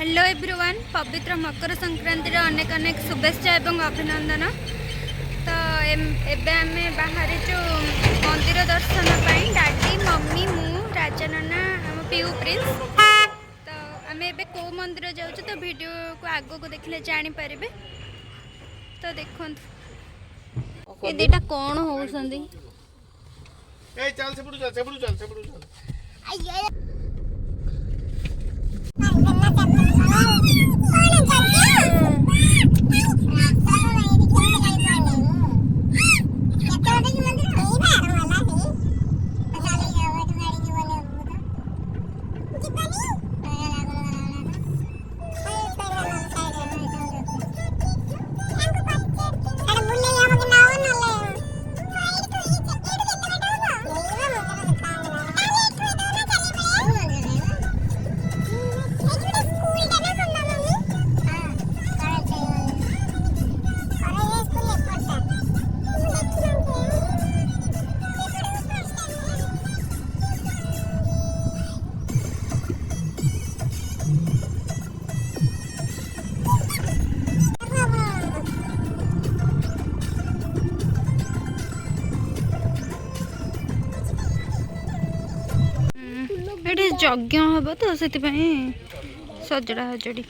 Hello everyone पवित्र मकर संक्रांति अनेक अनेक शुभेच्छा एवं अभिनंदन। तो एबे आमे बाहर जो मंदिर दर्शन पाई डाडी मम्मी मु राजा नाना आम पीयू प्रिंस। तो आम एबे को मंदिर जाऊँ तो वीडियो को आगो को देखले जानी पारिबे। तो देखो ये दीटा कौन होउसंदी ए चल सेपड़ू यज्ञ हम तो से सजड़ा हजड़ी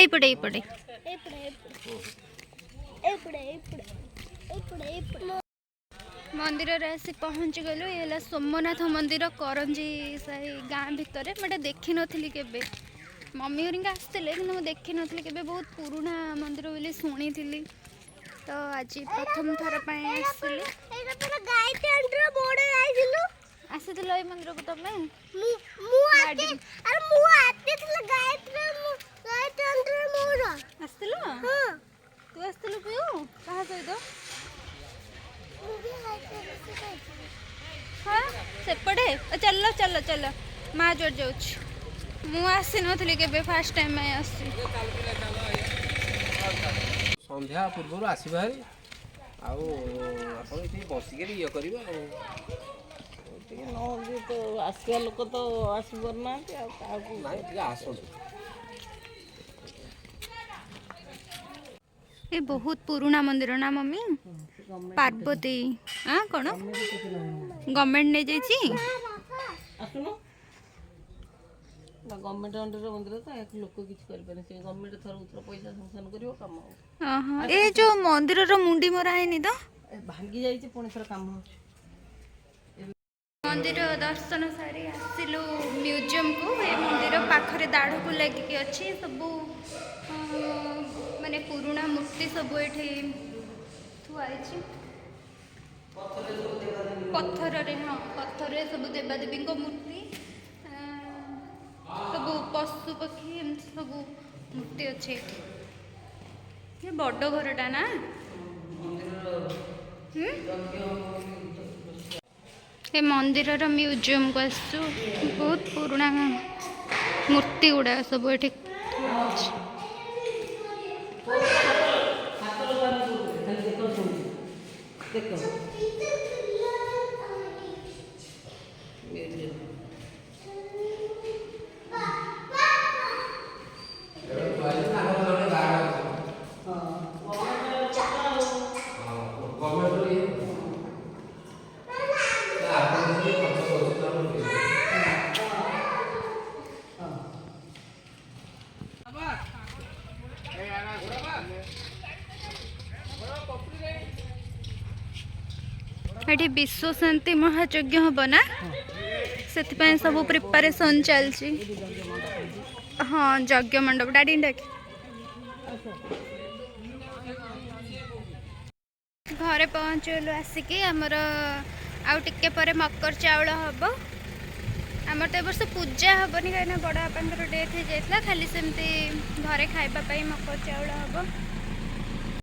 पड़े मंदिर आसी पहुँची गलु। ये सोमनाथ मंदिर करंजी साही गाँ भितर मैं देखी नी के मम्मी हरिका आसते कि देखी नी के बहुत पुराना मंदिर बोली शुणी थी। तो आज प्रथम थर आसी मंदिर को तुम तू आसलु पियो कहा सहित हाँ सेपटे चल चल चल माँ जोड़ जाऊँ मु आसी नी के फास्ट टाइम आसी संध्या पूर्व आसवा बसिक ये कर तो आसवा लोक तो आसना ये बहुत पुराना मंदिर ना मम्मी पार्वती हाँ कौन गवर्नमेंट नहीं जाइए गवर्नमेंट अंडर मंदिर तो लोक किसी गवर्नमेंट थर उतर पैसा संक्शन कर ये जो मंदिर रो मुंडी मरा है तो भांगी जाइए पुणी थर काम मंदिर दर्शन सारी आसिलु म्यूजियम को। ये मंदिर पाखरे दाढ़ को लगिकी अच्छी सब माने पुराना मूर्ति सब ये थुआई पत्थर रे हाँ पत्थर सब देवादेवी मूर्ति सब पशु पक्षी एम सब मूर्ति अच्छे। ये बड़ घरटा ना ये मंदिर म्यूजियम को आसु बहुत पुराना मूर्ति गुड़ा सब ये ये विश्व शांति महायज्ञ हम ना से सब प्रिपरेशन चलती। हाँ यज्ञ मंडप डाडी डाक घरे पहुँचलु आसिकी आमर आउ टिके परे मकर चाउल हम आमर तो वर्ष पूजा हेनी कहीं बड़ बापा डेथ हो जाता खाली सेमती घरे खाइबा मकर चाउल हम।